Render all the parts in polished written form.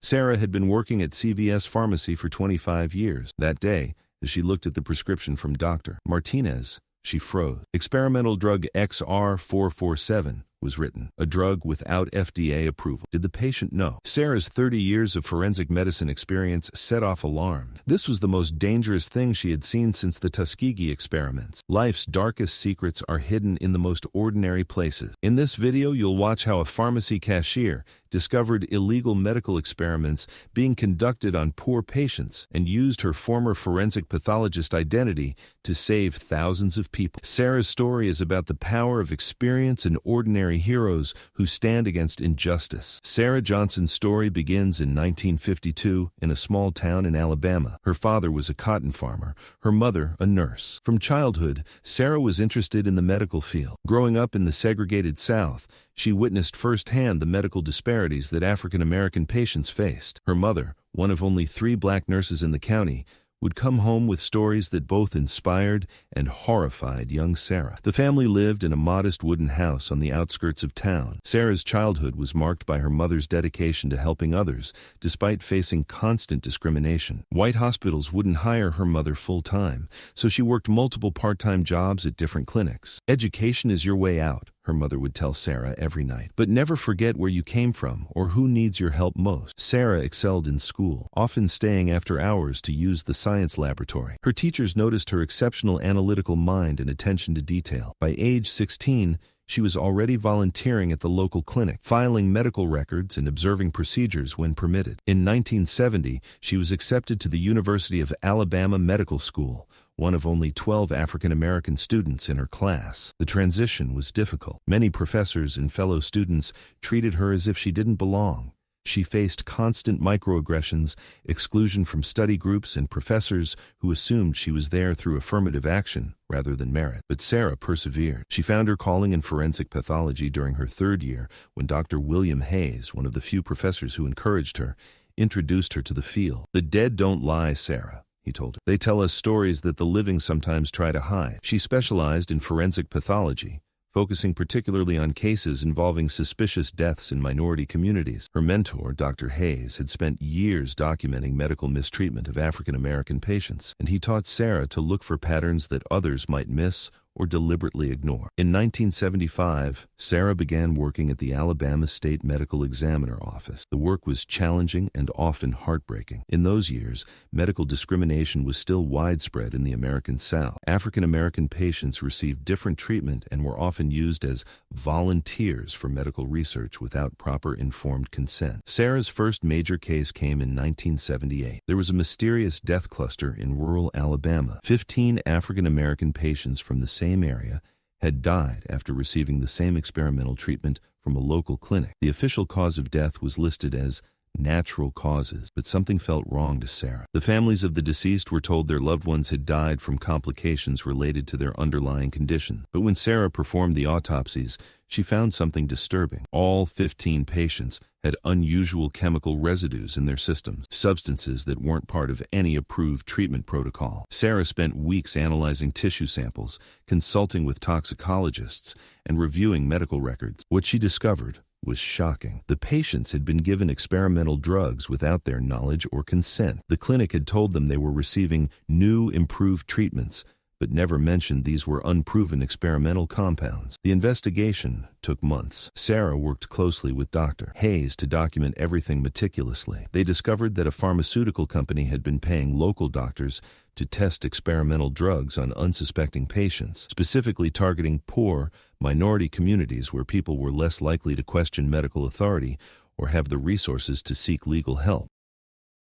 Sarah had been working at CVS Pharmacy for 25 years. That day, as she looked at the prescription from Dr. Martinez, she froze. Experimental drug XR447 was written, a drug without FDA approval. Did the patient know? Sarah's 30 years of forensic medicine experience set off alarms. This was the most dangerous thing she had seen since the Tuskegee experiments. Life's darkest secrets are hidden in the most ordinary places. In this video, you'll watch how a pharmacy cashier discovered illegal medical experiments being conducted on poor patients and used her former forensic pathologist identity to save thousands of people. Sarah's story is about the power of experience and ordinary heroes who stand against injustice. Sarah Johnson's story begins in 1952 in a small town in Alabama. Her father was a cotton farmer, her mother a nurse. From childhood, Sarah was interested in the medical field. Growing up in the segregated South, she witnessed firsthand the medical disparities that African American patients faced. Her mother, one of only 3 black nurses in the county, would come home with stories that both inspired and horrified young Sarah. The family lived in a modest wooden house on the outskirts of town. Sarah's childhood was marked by her mother's dedication to helping others, despite facing constant discrimination. White hospitals wouldn't hire her mother full-time, so she worked multiple part-time jobs at different clinics. Education is your way out, her mother would tell Sarah every night. But never forget where you came from or who needs your help most. Sarah excelled in school, often staying after hours to use the science laboratory. Her teachers noticed her exceptional analytical mind and attention to detail. By age 16, she was already volunteering at the local clinic, filing medical records and observing procedures when permitted. In 1970, she was accepted to the University of Alabama Medical School, one of only 12 African American students in her class. The transition was difficult. Many professors and fellow students treated her as if she didn't belong. She faced constant microaggressions, exclusion from study groups, and professors who assumed she was there through affirmative action rather than merit. But Sarah persevered. She found her calling in forensic pathology during her 3rd year when Dr. William Hayes, one of the few professors who encouraged her, introduced her to the field. "The dead don't lie, Sarah," he told her. "They tell us stories that the living sometimes try to hide." She specialized in forensic pathology, focusing particularly on cases involving suspicious deaths in minority communities. Her mentor, Dr. Hayes, had spent years documenting medical mistreatment of African American patients, and he taught Sarah to look for patterns that others might miss or deliberately ignore. In 1975, Sarah began working at the Alabama State Medical Examiner office. The work was challenging and often heartbreaking. In those years, medical discrimination was still widespread in the American South. African American patients received different treatment and were often used as volunteers for medical research without proper informed consent. Sarah's first major case came in 1978. There was a mysterious death cluster in rural Alabama. 15 African American patients from the same area had died after receiving the same experimental treatment from a local clinic. The official cause of death was listed as natural causes, but something felt wrong to Sarah. The families of the deceased were told their loved ones had died from complications related to their underlying condition. But when Sarah performed the autopsies, she found something disturbing. All 15 patients had unusual chemical residues in their systems, substances that weren't part of any approved treatment protocol. Sarah spent weeks analyzing tissue samples, consulting with toxicologists, and reviewing medical records. What she discovered was shocking. The patients had been given experimental drugs without their knowledge or consent. The clinic had told them they were receiving new, improved treatments, but never mentioned these were unproven experimental compounds. The investigation took months. Sarah worked closely with Dr. Hayes to document everything meticulously. They discovered that a pharmaceutical company had been paying local doctors to test experimental drugs on unsuspecting patients, specifically targeting poor, minority communities where people were less likely to question medical authority or have the resources to seek legal help.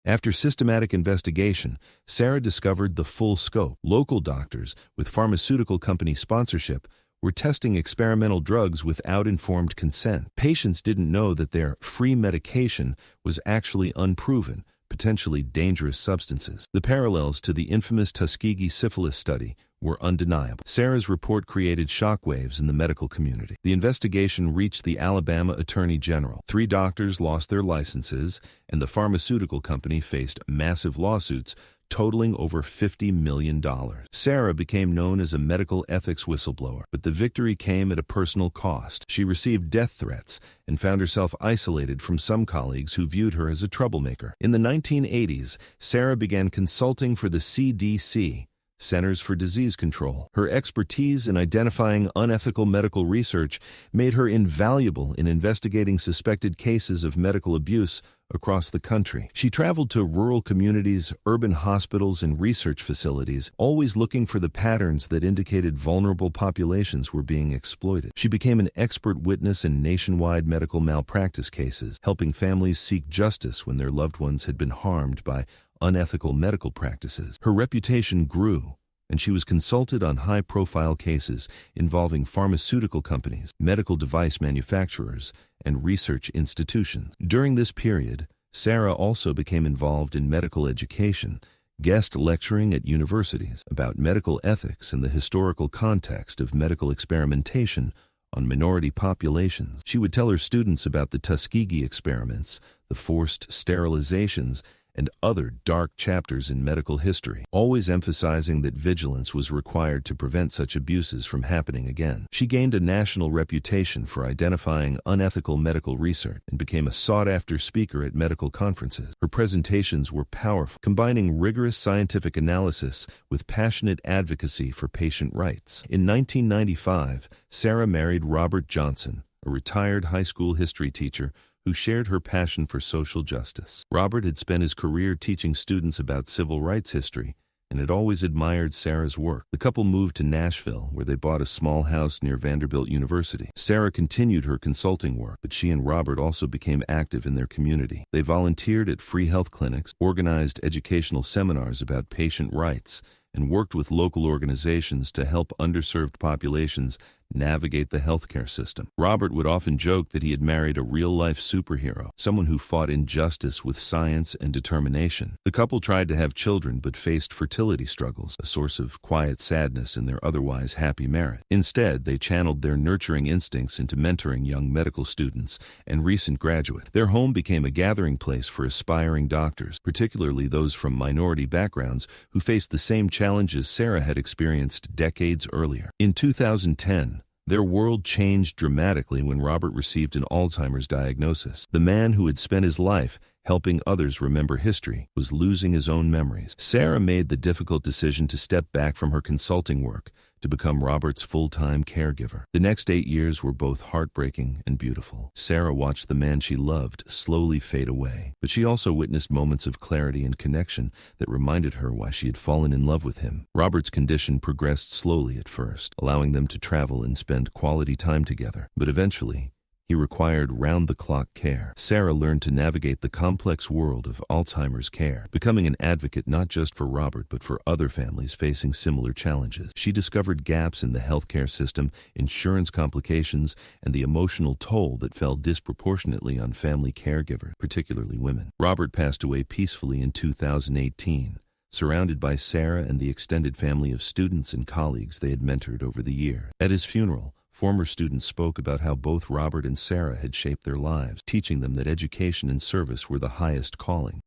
After systematic investigation, Sarah discovered the full scope. Local doctors, with pharmaceutical company sponsorship, were testing experimental drugs without informed consent. Patients didn't know that their free medication was actually unproven, potentially dangerous substances. The parallels to the infamous Tuskegee syphilis study were undeniable. Sarah's report created shockwaves in the medical community. The investigation reached the Alabama Attorney General. 3 doctors lost their licenses, and the pharmaceutical company faced massive lawsuits totaling over $50 million. Sarah became known as a medical ethics whistleblower, but the victory came at a personal cost. She received death threats and found herself isolated from some colleagues who viewed her as a troublemaker. In the 1980s, Sarah began consulting for the CDC, Centers for Disease Control. Her expertise in identifying unethical medical research made her invaluable in investigating suspected cases of medical abuse across the country. She traveled to rural communities, urban hospitals, and research facilities, always looking for the patterns that indicated vulnerable populations were being exploited. She became an expert witness in nationwide medical malpractice cases, helping families seek justice when their loved ones had been harmed by unethical medical practices. Her reputation grew, and she was consulted on high-profile cases involving pharmaceutical companies, medical device manufacturers, and research institutions. During this period, Sarah also became involved in medical education, guest lecturing at universities about medical ethics and the historical context of medical experimentation on minority populations. She would tell her students about the Tuskegee experiments, the forced sterilizations, and other dark chapters in medical history, always emphasizing that vigilance was required to prevent such abuses from happening again. She gained a national reputation for identifying unethical medical research and became a sought-after speaker at medical conferences. Her presentations were powerful, combining rigorous scientific analysis with passionate advocacy for patient rights. In 1995, Sarah married Robert Johnson, a retired high school history teacher who shared her passion for social justice. Robert had spent his career teaching students about civil rights history and had always admired Sarah's work. The couple moved to Nashville, where they bought a small house near Vanderbilt University. Sarah continued her consulting work, but she and Robert also became active in their community. They volunteered at free health clinics, organized educational seminars about patient rights, and worked with local organizations to help underserved populations navigate the healthcare system. Robert would often joke that he had married a real-life superhero, someone who fought injustice with science and determination. The couple tried to have children but faced fertility struggles, a source of quiet sadness in their otherwise happy marriage. Instead, they channeled their nurturing instincts into mentoring young medical students and recent graduates. Their home became a gathering place for aspiring doctors, particularly those from minority backgrounds who faced the same challenges Sarah had experienced decades earlier. In 2010, their world changed dramatically when Robert received an Alzheimer's diagnosis. The man who had spent his life helping others remember history was losing his own memories. Sarah made the difficult decision to step back from her consulting work to become Robert's full-time caregiver. The next 8 years were both heartbreaking and beautiful. Sarah watched the man she loved slowly fade away, but she also witnessed moments of clarity and connection that reminded her why she had fallen in love with him. Robert's condition progressed slowly at first, allowing them to travel and spend quality time together, but eventually, he required round-the-clock care. Sarah learned to navigate the complex world of Alzheimer's care, becoming an advocate not just for Robert but for other families facing similar challenges. She discovered gaps in the healthcare system, insurance complications, and the emotional toll that fell disproportionately on family caregivers, particularly women. Robert passed away peacefully in 2018. Surrounded by Sarah and the extended family of students and colleagues they had mentored over the year. At his funeral, former students spoke about how both Robert and Sarah had shaped their lives, teaching them that education and service were the highest calling.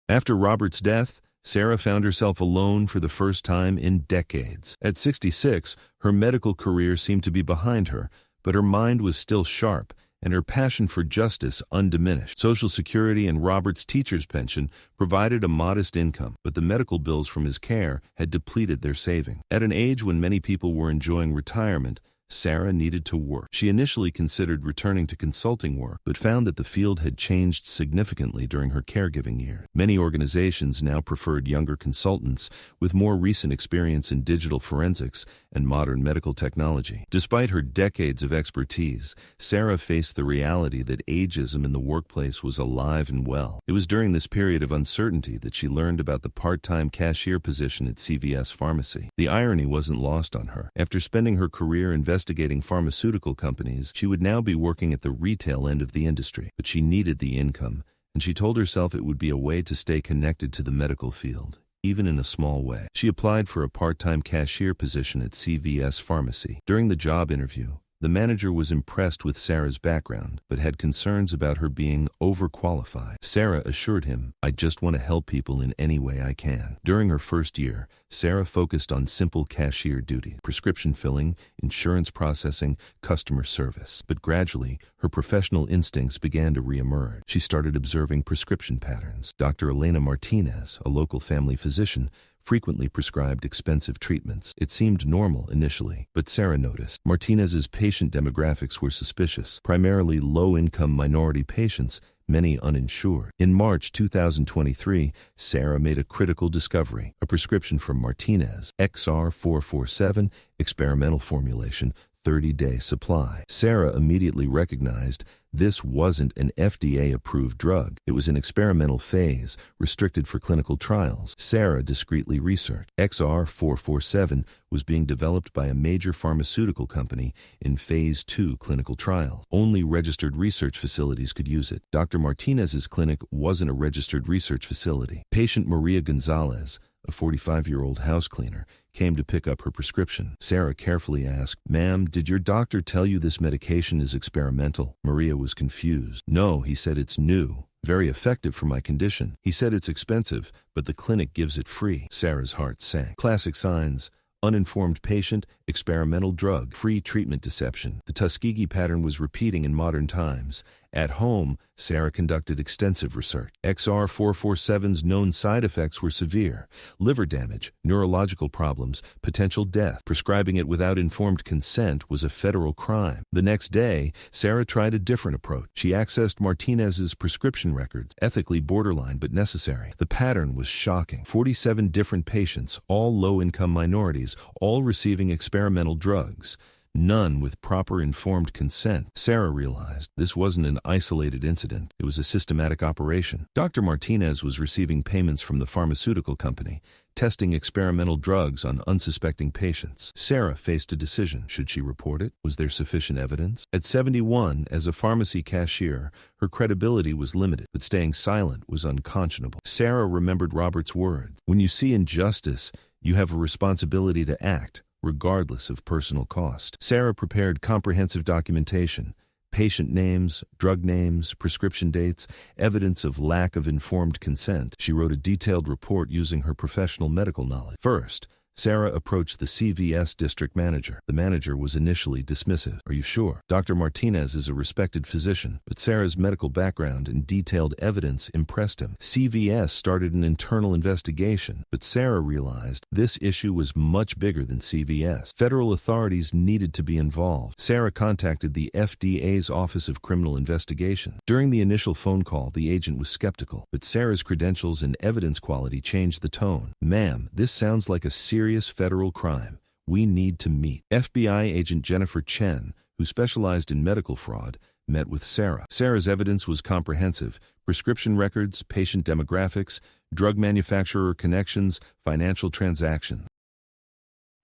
After Robert's death, Sarah found herself alone for the first time in decades. At 66, her medical career seemed to be behind her, but her mind was still sharp and her passion for justice undiminished. Social Security and Robert's teacher's pension provided a modest income, but the medical bills from his care had depleted their savings. At an age when many people were enjoying retirement, Sarah needed to work. She initially considered returning to consulting work, but found that the field had changed significantly during her caregiving years. Many organizations now preferred younger consultants with more recent experience in digital forensics and modern medical technology. Despite her decades of expertise, Sarah faced the reality that ageism in the workplace was alive and well. It was during this period of uncertainty that she learned about the part-time cashier position at CVS Pharmacy. The irony wasn't lost on her. After spending her career investigating pharmaceutical companies, she would now be working at the retail end of the industry. But she needed the income, and she told herself it would be a way to stay connected to the medical field, even in a small way. She applied for a part-time cashier position at CVS Pharmacy. During the job interview, The manager was impressed with Sarah's background, but had concerns about her being overqualified. Sarah assured him, "I just want to help people in any way I can." During her first year, Sarah focused on simple cashier duties: prescription filling, insurance processing, customer service. But gradually, her professional instincts began to reemerge. She started observing prescription patterns. Dr. Elena Martinez, a local family physician, frequently prescribed expensive treatments. It seemed normal initially, but Sarah noticed Martinez's patient demographics were suspicious, primarily low-income minority patients, many uninsured. In March 2023, Sarah made a critical discovery: a prescription from Martinez, XR447, experimental formulation, 30-day supply. Sarah immediately recognized this wasn't an FDA-approved drug. It was in experimental phase, restricted for clinical trials. Sarah discreetly researched. XR447 was being developed by a major pharmaceutical company in phase 2 clinical trials. Only registered research facilities could use it. Dr. Martinez's clinic wasn't a registered research facility. Patient Maria Gonzalez, a 45-year-old house cleaner, came to pick up her prescription. Sarah carefully asked, "Ma'am, did your doctor tell you this medication is experimental?" Maria was confused. "No, he said it's new. Very effective for my condition. He said it's expensive, but the clinic gives it free." Sarah's heart sank. Classic signs: uninformed patient, experimental drug, free treatment deception. The Tuskegee pattern was repeating in modern times. At home, Sarah conducted extensive research. XR447's known side effects were severe: liver damage, neurological problems, potential death. Prescribing it without informed consent was a federal crime. The next day, Sarah tried a different approach. She accessed Martinez's prescription records, ethically borderline but necessary. The pattern was shocking. 47 different patients, all low-income minorities, all receiving experimental drugs. None with proper informed consent. Sarah realized this wasn't an isolated incident. It was a systematic operation. Dr. Martinez was receiving payments from the pharmaceutical company, testing experimental drugs on unsuspecting patients. Sarah faced a decision. Should she report it? Was there sufficient evidence? At 71, as a pharmacy cashier, her credibility was limited, but staying silent was unconscionable. Sarah remembered Robert's words: "When you see injustice, you have a responsibility to act, regardless of personal cost." Sarah prepared comprehensive documentation: patient names, drug names, prescription dates, evidence of lack of informed consent. She wrote a detailed report using her professional medical knowledge. First, Sarah approached the CVS district manager. The manager was initially dismissive. "Are you sure? Dr. Martinez is a respected physician," but Sarah's medical background and detailed evidence impressed him. CVS started an internal investigation, but Sarah realized this issue was much bigger than CVS. Federal authorities needed to be involved. Sarah contacted the FDA's Office of Criminal Investigation. During the initial phone call, the agent was skeptical, but Sarah's credentials and evidence quality changed the tone. "Ma'am, this sounds like a serious federal crime. We need to meet." FBI agent Jennifer Chen, who specialized in medical fraud, met with Sarah. Sarah's evidence was comprehensive: prescription records, patient demographics, drug manufacturer connections, financial transactions.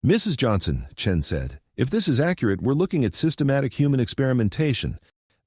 "Mrs. Johnson," Chen said, "if this is accurate, we're looking at systematic human experimentation.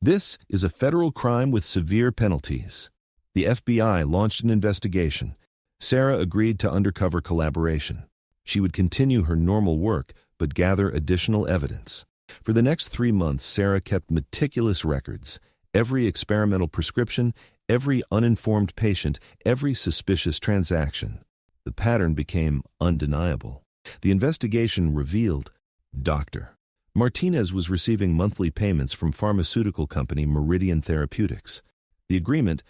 This is a federal crime with severe penalties." The FBI launched an investigation. Sarah agreed to undercover collaboration. She would continue her normal work, but gather additional evidence. For the next 3 months, Sarah kept meticulous records: every experimental prescription, every uninformed patient, every suspicious transaction. The pattern became undeniable. The investigation revealed Dr. Martinez was receiving monthly payments from pharmaceutical company Meridian Therapeutics. The agreement: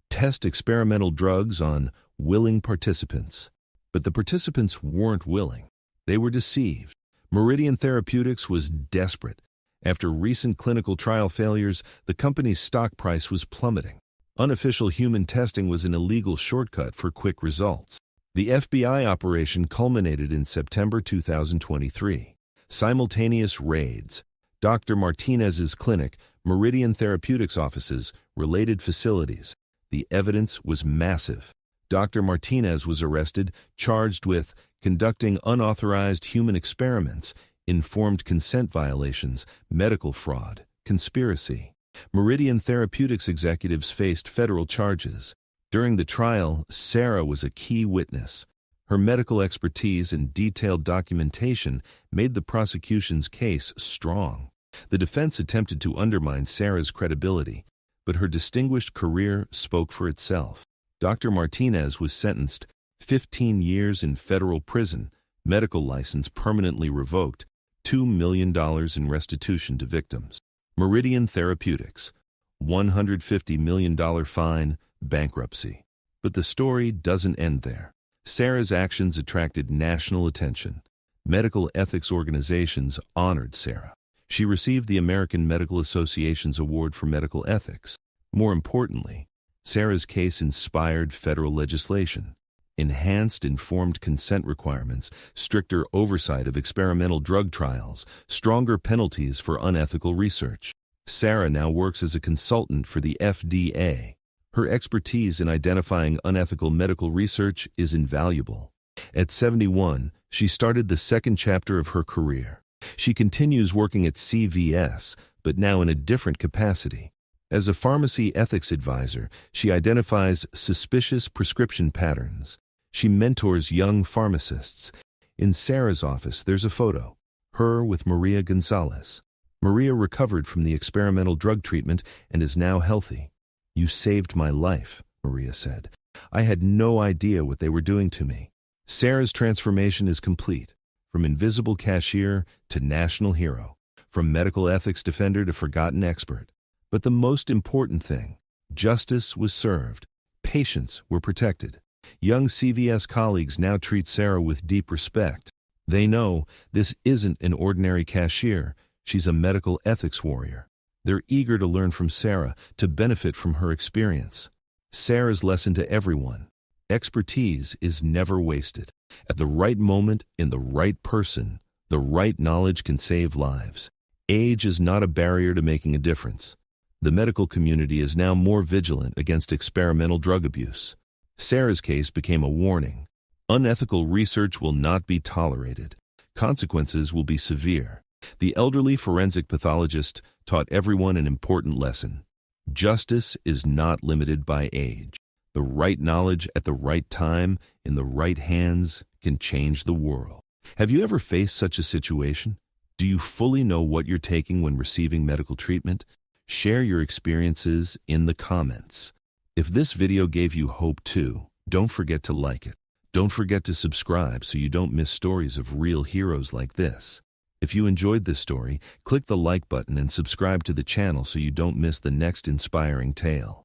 test experimental drugs on willing participants. But the participants weren't willing. They were deceived. Meridian Therapeutics was desperate. After recent clinical trial failures, the company's stock price was plummeting. Unofficial human testing was an illegal shortcut for quick results. The FBI operation culminated in September 2023. Simultaneous raids: Dr. Martinez's clinic, Meridian Therapeutics offices, related facilities. The evidence was massive. Dr. Martinez was arrested, charged with conducting unauthorized human experiments, informed consent violations, medical fraud, conspiracy. Meridian Therapeutics executives faced federal charges. During the trial, Sarah was a key witness. Her medical expertise and detailed documentation made the prosecution's case strong. The defense attempted to undermine Sarah's credibility, but her distinguished career spoke for itself. Dr. Martinez was sentenced 15 years in federal prison, medical license permanently revoked, $2 million in restitution to victims. Meridian Therapeutics, $150 million fine, bankruptcy. But the story doesn't end there. Sarah's actions attracted national attention. Medical ethics organizations honored Sarah. She received the American Medical Association's Award for Medical Ethics. More importantly, Sarah's case inspired federal legislation. Enhanced informed consent requirements, stricter oversight of experimental drug trials, stronger penalties for unethical research. Sarah now works as a consultant for the FDA. Her expertise in identifying unethical medical research is invaluable. At 71, she started the second chapter of her career. She continues working at CVS, but now in a different capacity. As a pharmacy ethics advisor, she identifies suspicious prescription patterns. She mentors young pharmacists. In Sarah's office, there's a photo, her with Maria Gonzalez. Maria recovered from the experimental drug treatment and is now healthy. "You saved my life," Maria said. "I had no idea what they were doing to me." Sarah's transformation is complete, from invisible cashier to national hero, from medical ethics defender to forgotten expert. But the most important thing, justice was served. Patients were protected. Young CVS colleagues now treat Sarah with deep respect. They know this isn't an ordinary cashier, she's a medical ethics warrior. They're eager to learn from Sarah, to benefit from her experience. Sarah's lesson to everyone: expertise is never wasted. At the right moment, in the right person, the right knowledge can save lives. Age is not a barrier to making a difference. The medical community is now more vigilant against experimental drug abuse. Sarah's case became a warning. Unethical research will not be tolerated. Consequences will be severe. The elderly forensic pathologist taught everyone an important lesson. Justice is not limited by age. The right knowledge at the right time, in the right hands, can change the world. Have you ever faced such a situation? Do you fully know what you're taking when receiving medical treatment? Share your experiences in the comments. If this video gave you hope too, don't forget to like it. Don't forget to subscribe so you don't miss stories of real heroes like this. If you enjoyed this story, click the like button and subscribe to the channel so you don't miss the next inspiring tale.